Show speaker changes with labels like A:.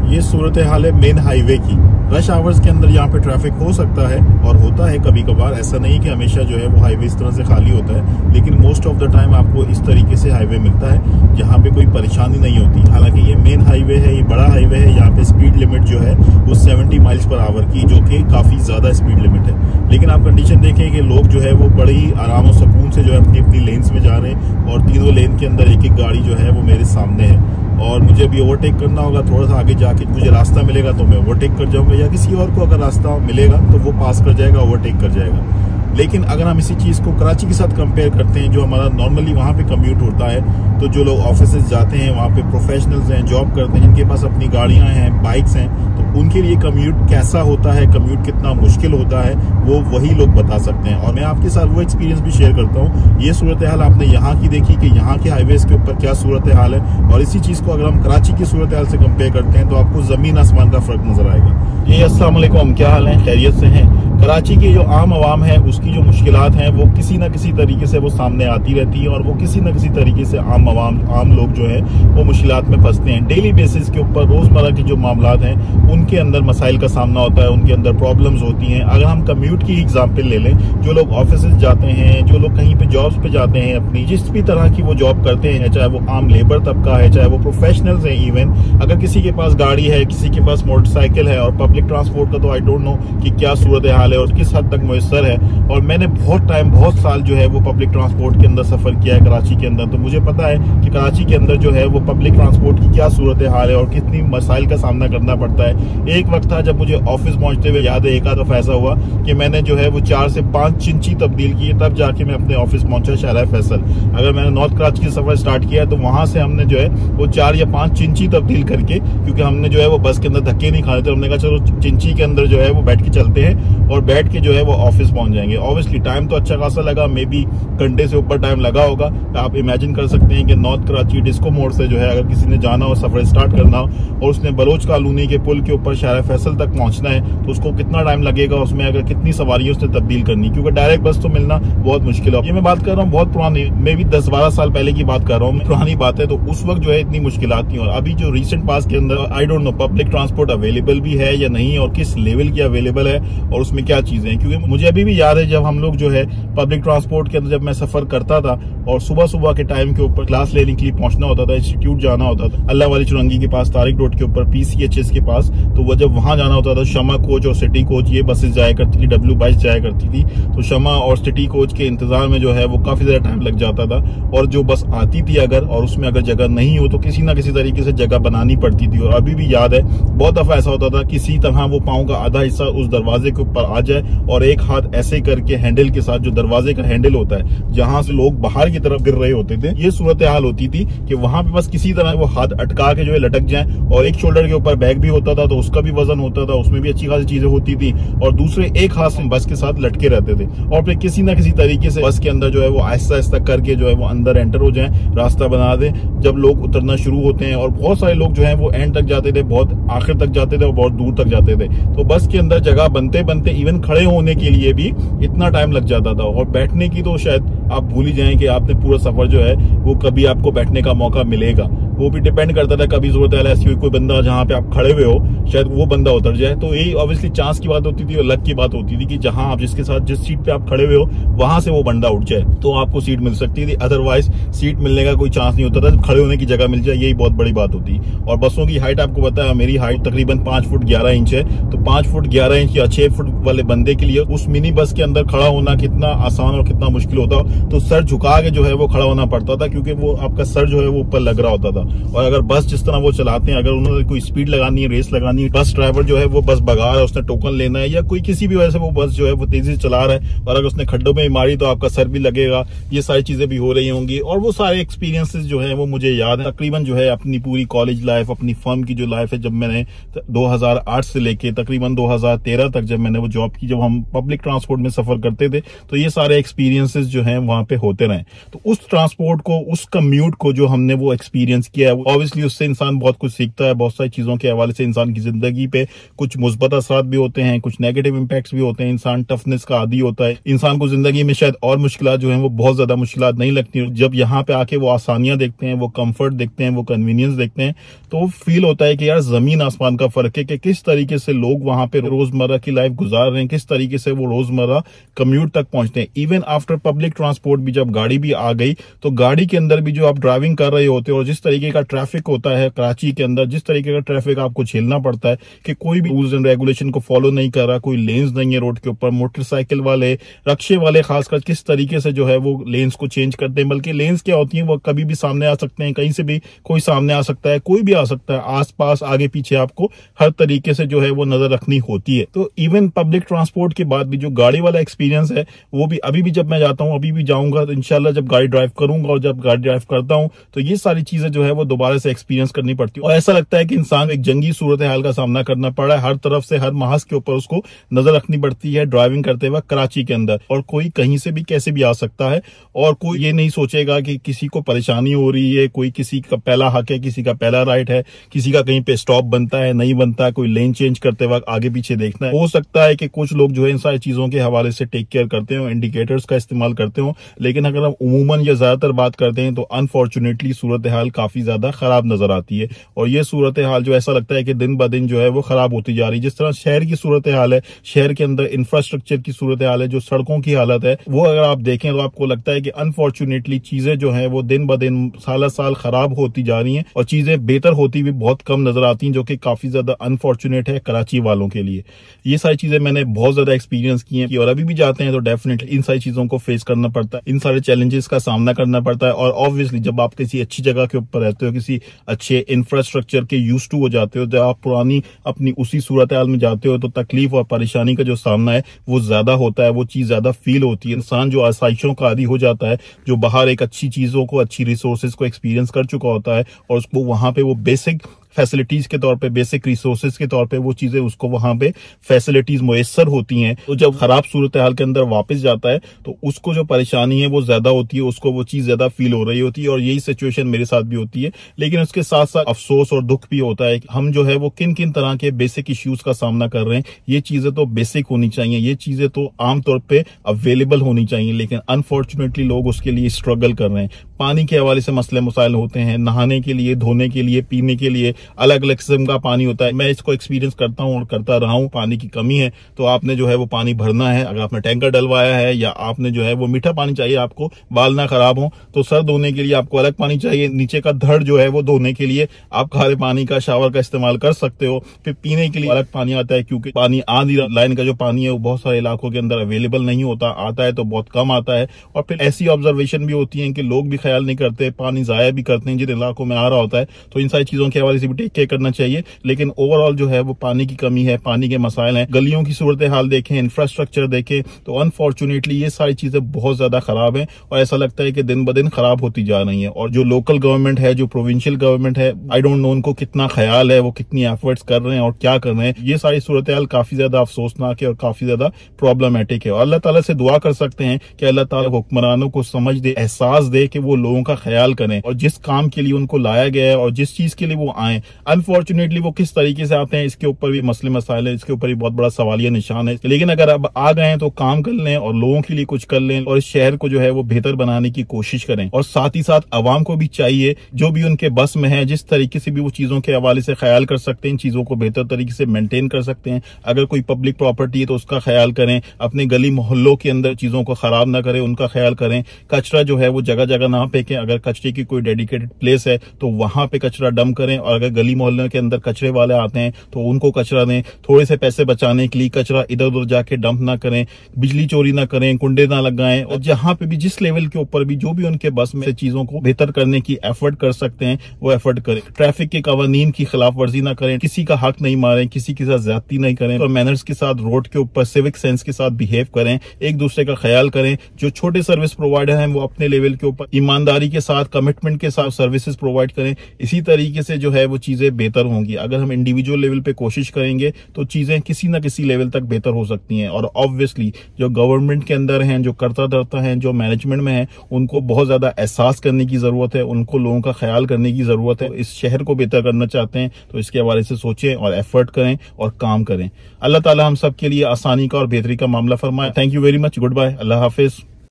A: ये सूरत हाल है main highway की। रश आवर्स के अंदर यहाँ पे ट्रैफिक हो सकता है और होता है कभी कभार, ऐसा नहीं कि हमेशा जो है वो हाईवे इस तरह से खाली होता है, लेकिन मोस्ट ऑफ द टाइम आपको इस तरीके से हाईवे मिलता है जहाँ पे कोई परेशानी नहीं होती। हालांकि ये मेन हाईवे है, ये बड़ा हाईवे है, यहाँ पे स्पीड लिमिट जो है वो 70 माइल्स पर आवर की, जो कि काफी ज्यादा स्पीड लिमिट है। लेकिन आप कंडीशन देखें कि लोग जो है वो बड़े ही आराम और सुकून से जो है अपनी अपनी लेन्स में जा रहे हैं और तीनों लेन के अंदर एक एक गाड़ी जो है वो मेरे सामने है। और मुझे अभी ओवरटेक करना होगा, थोड़ा सा आगे जाके मुझे रास्ता मिलेगा तो मैं ओवरटेक कर जाऊंगा, या किसी और को अगर रास्ता मिलेगा तो वो पास कर जाएगा, ओवरटेक कर जाएगा। लेकिन अगर हम इसी चीज को कराची के साथ कंपेयर करते हैं, जो हमारा नॉर्मली वहाँ पे कम्यूट होता है, तो जो लोग ऑफिस जाते हैं, वहाँ पे प्रोफेशनल्स हैं, जॉब करते हैं, जिनके पास अपनी गाड़ियां हैं, बाइक्स हैं, तो उनके लिए कम्यूट कैसा होता है, कम्यूट कितना मुश्किल होता है, वो वही लोग बता सकते हैं। और मैं आपके साथ वो एक्सपीरियंस भी शेयर करता हूँ। ये सूरत हाल आपने यहाँ की देखी कि यहाँ के हाईवेज के ऊपर क्या सूरत हाल है, और इसी चीज को अगर हम कराची की सूरत हाल से कंपेयर करते हैं तो आपको जमीन आसमान का फर्क नजर आएगा। ये अस्सलाम वालेकुम, क्या हाल है, खैरियत से हैं? कराची की जो आम आवाम है उसकी जो मुश्किलात हैं वो किसी न किसी तरीके से वो सामने आती रहती है, और वो किसी न किसी तरीके से आम लोग जो है वो मुश्किलात में फंसते हैं। डेली बेसिस के ऊपर रोजमर्रा की जो मामलात हैं उनके अंदर मसाइल का सामना होता है, उनके अंदर प्रॉब्लम्स होती हैं। अगर हम कम्यूट की एग्जाम्पल ले लें, जो लोग ऑफिस जाते हैं, जो लोग कहीं पे जॉब्स पे जाते हैं, अपनी जिस भी तरह की वो जॉब करते हैं, चाहे वो आम लेबर तबका है, चाहे वो प्रोफेशनल्स हैं, इवन अगर किसी के पास गाड़ी है, किसी के पास मोटरसाइकिल है, और पब्लिक ट्रांसपोर्ट का तो आई डोंट नो कि क्या सूरत हाल है और किस हद तक मुयस्सर है। और मैंने बहुत साल जो है वो पब्लिक ट्रांसपोर्ट के अंदर सफर किया है कराची के अंदर, तो मुझे पता है कि कराची के अंदर जो है वो पब्लिक ट्रांसपोर्ट की क्या सूरत हाल है और कितनी मसाइल का सामना करना पड़ता है। एक वक्त था जब मुझे ऑफिस पहुंचते हुए याद है, एक आध दफा ऐसा हुआ कि मैंने जो है वो 4 से 5 चिंची तब्दील की, तब जाके मैं अपने ऑफिस पहुंचा शाहरा फैसल। अगर मैंने नॉर्थ कराची की सफर स्टार्ट किया तो वहां से हमने जो है वो 4 या 5 चिंची तब्दील करके, क्योंकि हमने जो है वो बस के अंदर धक्के नहीं खाने थे, हमने कहा चलो चिंची के अंदर जो है वो बैठ के चलते हैं और बैठ के जो है वो ऑफिस पहुंच जाएंगे। ऑब्वियसली टाइम तो अच्छा खासा लगा, मे बी घंटे से ऊपर टाइम लगा होगा। आप इमेजिन कर सकते हैं कि नॉर्थ कराची डिस्को मोड़ से जो है अगर किसी ने जाना हो, सफर स्टार्ट करना हो, और उसने बलोच कॉलोनी के पुल के ऊपर शाहरा फैसल तक पहुंचना है, तो उसको कितना टाइम लगेगा, उसमें अगर कितनी सवारियां उसने तब्दील करनी, क्योंकि डायरेक्ट बस तो मिलना बहुत मुश्किल है। ये मैं बात कर रहा हूँ बहुत पुरानी, मे भी 10-12 साल पहले की बात कर रहा हूँ, पुरानी बात है। तो उस वक्त जो है इतनी मुश्किलात थी, और अभी जो रिसेंट पास के अंदर I don't know public transport available भी है या नहीं, और किस लेवल की अवेलेबल है और उसमें क्या चीजें हैं। क्योंकि मुझे अभी भी याद है जब हम लोग जो है पब्लिक ट्रांसपोर्ट के अंदर जब मैं सफर करता था और सुबह के टाइम के ऊपर क्लास लेने के लिए पहुंचना होता था, इंस्टीट्यूट जाना होता था, अल्लाह वाली चुरंगी के पास, तारिक रोड के ऊपर PCHS के पास, तो वो जब वहां जाना होता था, शमा कोच और सिटी कोच ये बसेस जाया करती थी, W22 जाया करती थी, तो शमा और सिटी कोच के इंतजार में जो है वो काफी ज्यादा टाइम लग जाता था। और जो बस आती थी अगर, और उसमें अगर जगह नहीं हो तो किसी ना किसी तरीके से जगह बनानी पड़ती थी। और अभी भी याद है बहुत दफा ऐसा होता था किसी तरह वो पांव का आधा हिस्सा उस दरवाजे के ऊपर आ जाए, और एक हाथ ऐसे करके हैंडल के साथ, जो दरवाजे का हैंडल होता है जहां से लोग बाहर की तरफ गिर रहे होते थे, ये सूरत हाल होती थी कि वहां पे बस किसी तरह वो हाथ अटका के जो है लटक जाए। और एक शोल्डर के ऊपर बैग भी होता था तो उसका भी वजन होता था, उसमें भी अच्छी खासी चीजें होती थी, और दूसरे एक हाथ से बस के साथ लटके रहते थे। और फिर किसी ना किसी तरीके से बस के अंदर जो है वो आहिस्ता आहिस्ता करके जो है वो अंदर एंटर हो जाए, रास्ता बना दे। जब लोग उतरना शुरू होते हैं, और बहुत सारे लोग जो है वो एंड तक जाते थे, बहुत आखिर तक जाते थे और बहुत दूर तक जाते थे, तो बस के अंदर जगह बनते बनते इवन खड़े होने के लिए भी इतना टाइम लग जाता था। और बैठने की तो शायद आप भूल ही जाएं कि आपने पूरा सफर जो है वो कभी आपको बैठने का मौका मिलेगा। वो भी डिपेंड करता था, कभी जरूरत है ऐसी कोई बंदा जहां पे आप खड़े हुए हो, शायद वो बंदा उतर जाए, तो यही ऑब्वियसली चांस की बात होती थी और लक की बात होती थी कि जहां आप जिसके साथ जिस सीट पे आप खड़े हुए हो वहां से वो बंदा उठ जाए तो आपको सीट मिल सकती थी, अदरवाइज सीट मिलने का कोई चांस नहीं होता था, खड़े होने की जगह मिल जाए, यही बहुत बड़ी बात होती। और बसों की हाइट आपको पता है, मेरी हाइट तकरीबन 5 फुट 11 इंच है, तो 5 फुट 11 इंच या 6 फुट वाले बंदे के लिए उस मिनी बस के अंदर खड़ा होना कितना आसान और कितना मुश्किल होता, तो सर झुका के जो है वो खड़ा होना पड़ता था, क्योंकि वो आपका सर जो है वो ऊपर लग रहा होता था। और अगर बस जिस तरह वो चलाते हैं, अगर उन्होंने कोई स्पीड लगानी है, रेस लगानी है, बस ड्राइवर जो है वो बस भगा रहा है, उसने टोकन लेना है, या कोई किसी भी वजह से वो बस जो है वो तेजी से चला रहा है, और अगर उसने खड्डों में मारी तो आपका सर भी लगेगा, ये सारी चीजें भी हो रही होंगी। और वो सारे एक्सपीरियंसेस जो है वो मुझे याद है, तकरीबन जो है अपनी पूरी कॉलेज लाइफ, अपनी फर्म की जो लाइफ है, जब मैंने 2008 से लेके तकरीबन 2013 तक जब मैंने वो जॉब की, जब हम पब्लिक ट्रांसपोर्ट में सफर करते थे, तो ये सारे एक्सपीरियंसेस जो है वहां पे होते रहे। तो उस ट्रांसपोर्ट को, उस कम्यूट को जो हमने वो एक्सपीरियंस किया है, ऑब्वियसली उससे इंसान बहुत कुछ सीखता है। बहुत सारी चीजों के हवाले से इंसान की जिंदगी पे कुछ मुस्बत असरात भी होते हैं, कुछ नेगेटिव इंपैक्ट्स भी होते हैं। इंसान टफनेस का आदी होता है, इंसान को जिंदगी में शायद और मुश्किलात जो है वो बहुत ज्यादा मुश्किलात नहीं लगती। जब यहाँ पे आके वो आसानियां देखते हैं, वो कंफर्ट देखते हैं, वो कन्वीनियंस देखते हैं, तो फील होता है कि यार जमीन आसमान का फर्क है कि किस तरीके से लोग वहां पे रोजमर्रा की लाइफ गुजार रहे हैं, किस तरीके से वो रोजमर्रा कम्यूट तक पहुंचते हैं। इवन आफ्टर पब्लिक ट्रांसपोर्ट भी जब गाड़ी भी आ गई, तो गाड़ी के अंदर भी जो आप ड्राइविंग कर रहे होते हो और जिस तरीके का ट्रैफिक होता है कराची के अंदर, जिस तरीके का ट्रैफिक आपको झेलना पड़ता है कि कोई भी रूल्स एंड रेगुलेशन को फॉलो नहीं कर रहा, कोई लेन्स नहीं है रोड के ऊपर, मोटरसाइकिल वाले, रक्शे वाले खासकर किस तरीके से जो है वो लेन्स को चेंज करते हैं। बल्कि लेन्स क्या होती हैं, वो कभी भी सामने आ सकते हैं, कहीं से भी कोई सामने आ सकता है, कोई भी आ सकता है, आसपास आगे पीछे आपको हर तरीके से जो है वो नजर रखनी होती है। तो इवन पब्लिक ट्रांसपोर्ट के बाद भी जो गाड़ी वाला एक्सपीरियंस है, वो भी अभी भी जब मैं जाता हूँ, अभी भी जाऊंगा तो इंशाल्लाह जब गाड़ी ड्राइव करूंगा और जब गाड़ी ड्राइव करता हूँ तो ये सारी चीजें जो है वो दोबारा से एक्सपीरियंस करनी पड़ती है। और ऐसा लगता है कि इंसान एक जंगी सूरत हाल का सामना करना पड़ रहा है, हर तरफ से हर महाज के ऊपर उसको नजर रखनी पड़ती है ड्राइविंग करते वक्त कराची के अंदर। और कोई कहीं से भी कैसे भी आ सकता है और कोई ये नहीं सोचेगा कि किसी को परेशानी हो रही है, कोई किसी का पहला हक है, किसी का पहला राइट है, किसी का कहीं पे स्टॉप बनता है नहीं बनता है, कोई लेन चेंज करते वक्त आगे पीछे देखना है। हो सकता है कि कुछ लोग जो है इन सारी चीजों के हवाले से टेक केयर करते हो, इंडिकेटर्स का इस्तेमाल करते हो, लेकिन अगर हम उमूमन या ज्यादातर बात करते हैं तो अनफॉर्चुनेटली सूरत हाल काफी ज्यादा खराब नजर आती है। और ये सूरत हाल जो ऐसा लगता है कि दिन ब दिन जो है वो खराब होती जा रही है। जिस तरह शहर की सूरत हाल है, शहर के अंदर इंफ्रास्ट्रक्चर की सूरत हाल है, जो सड़कों की हालत है, वो अगर आप देखें तो आपको लगता है कि अनफॉर्चुनेटली चीजें जो है वो दिन ब दिन साल साल खराब होती जा रही हैं और चीजें बेहतर होती भी बहुत कम नजर आती हैं, जो कि काफी ज्यादा अनफॉर्चुनेट है कराची वालों के लिए। ये सारी चीजें मैंने बहुत ज्यादा एक्सपीरियंस की हैं और अभी भी जाते हैं तो डेफिनेटली इन सारी चीजों को फेस करना पड़ता है, इन सारे चैलेंजेस का सामना करना पड़ता है। और ऑब्वियसली जब आप किसी अच्छी जगह के ऊपर रहते हो, किसी अच्छे इंफ्रास्ट्रक्चर के यूज्ड टू हो जाते हो, जब आप पुरानी अपनी उसी सूरत हाल में जाते हो तो तकलीफ और परेशानी का जो सामना है वो ज्यादा होता है, वो चीज ज्यादा फील होती है। इंसान जो आसाइशों का आदी हो जाता है, जो बाहर एक अच्छी चीजों को, अच्छी रिसोर्सेज को एक्सपीरियंस कर चुका होता है और उसको वहां पे वो बेसिक फैसिलिटीज के तौर पे, बेसिक रिसोर्सेज के तौर पे वो चीजें उसको वहां पे फैसिलिटीज मुयस्सर होती हैं, तो जब खराब सूरत हाल के अंदर वापस जाता है तो उसको जो परेशानी है वो ज्यादा होती है, उसको वो चीज ज्यादा फील हो रही होती है। और यही सिचुएशन मेरे साथ भी होती है। लेकिन उसके साथ साथ अफसोस और दुख भी होता है कि हम जो है वो किन किन तरह के बेसिक इश्यूज का सामना कर रहे हैं। ये चीजें तो बेसिक होनी चाहिए, ये चीजें तो आमतौर पर अवेलेबल होनी चाहिए, लेकिन अनफॉर्चुनेटली लोग उसके लिए स्ट्रगल कर रहे हैं। पानी के हवाले से मसले मसाइल होते हैं, नहाने के लिए, धोने के लिए, पीने के लिए अलग अलग किस्म का पानी होता है। मैं इसको एक्सपीरियंस करता हूं और करता रहा हूं। पानी की कमी है तो आपने जो है वो पानी भरना है। अगर आपने टैंकर डलवाया है या आपने जो है वो मीठा पानी चाहिए, आपको बाल ना खराब हो, तो सर धोने के लिए आपको अलग पानी चाहिए। नीचे का धड़ जो है वो धोने के लिए आप खारे पानी का शावर का इस्तेमाल कर सकते हो। फिर पीने के लिए अलग पानी आता है, क्योंकि पानी आधी लाइन का जो पानी है वो बहुत सारे इलाकों के अंदर अवेलेबल नहीं होता, आता है तो बहुत कम आता है। और फिर ऐसी ऑब्जर्वेशन भी होती है कि लोग भी ख्याल नहीं करते, पानी जाया भी करते हैं जिन इलाकों में आ रहा होता है। तो इन सारी चीजों के हवाले से भी टेक केयर करना चाहिए। लेकिन ओवरऑल जो है वो पानी की कमी है, पानी के मसाइल हैं। गलियों की सूरत हाल देखें, इंफ्रास्ट्रक्चर देखें, तो अनफॉर्चुनेटली ये सारी चीजें बहुत ज्यादा खराब हैं और ऐसा लगता है कि दिन ब दिन खराब होती जा रही है। और जो लोकल गवर्नमेंट है, जो प्रोविंशियल गवर्नमेंट है, आई डोंट नो उनको कितना ख्याल है, वो कितनी एफर्ट्स कर रहे हैं और क्या कर रहे हैं। ये सारी सूरत हाल काफी ज्यादा अफसोसनाक है और काफी ज्यादा प्रॉब्लमेटिक है। और अल्लाह ताला से दुआ कर सकते हैं कि अल्लाह ताला हुक्मरानों को समझ दे, एहसास दे कि वो लोगों का ख्याल करें और जिस काम के लिए उनको लाया गया है और जिस चीज के लिए वो आए, अनफॉर्चुनेटली वो किस तरीके से आते हैं इसके ऊपर भी मसले मसाइल है, इसके ऊपर भी बहुत बड़ा सवालिया निशान है। लेकिन अगर अब आ गए हैं तो काम कर लें और लोगों के लिए कुछ कर लें और इस शहर को जो है वो बेहतर बनाने की कोशिश करें। और साथ ही साथ अवाम को भी चाहिए, जो भी उनके बस में है, जिस तरीके से भी वो चीजों के हवाले से ख्याल कर सकते हैं, चीजों को बेहतर तरीके से मेंटेन कर सकते हैं। अगर कोई पब्लिक प्रॉपर्टी है तो उसका ख्याल करें, अपने गली मोहल्लों के अंदर चीजों को खराब ना करें, उनका ख्याल करें। कचरा जो है वो जगह जगह ना फेंकें, अगर कचरे की कोई डेडिकेटेड प्लेस है तो वहां पे कचरा डंप करें। और अगर गली मोहल्ले के अंदर कचरे वाले आते हैं तो उनको कचरा दें। थोड़े से पैसे बचाने के लिए कचरा इधर उधर जाके डंप ना करें, बिजली चोरी ना करें, कुंडे ना लगाएं। और जहां पे भी जिस लेवल के ऊपर भी जो भी उनके बस में चीजों को बेहतर करने की एफर्ट कर सकते हैं वो एफर्ट करें। ट्रैफिक के कवानीन की खिलाफ वर्जी ना करें, किसी का हक नहीं मारें, किसी के साथ ज्यादती नहीं करें और मैनर्स के साथ रोड के ऊपर सिविक सेंस के साथ बिहेव करें, एक दूसरे का ख्याल करें। जो छोटे सर्विस प्रोवाइडर हैं वो अपने लेवल के ऊपर ईमानदारी के साथ, कमिटमेंट के साथ सर्विसेज प्रोवाइड करें। इसी तरीके से जो है वो वो चीजें बेहतर होंगी। अगर हम इंडिविजुअल लेवल पे कोशिश करेंगे तो चीजें किसी ना किसी लेवल तक बेहतर हो सकती हैं। और ऑब्वियसली जो गवर्नमेंट के अंदर हैं, जो कर्ता धर्ता हैं, जो मैनेजमेंट में हैं, उनको बहुत ज्यादा एहसास करने की जरूरत है, उनको लोगों का ख्याल करने की जरूरत है। इस शहर को बेहतर करना चाहते हैं तो इसके हवाले से सोचें और एफर्ट करें और काम करें। अल्लाह ताला हम सब के लिए आसानी का और बेहतरी का मामला फरमाए। Thank you very much. Goodbye. अल्लाह हाफिज।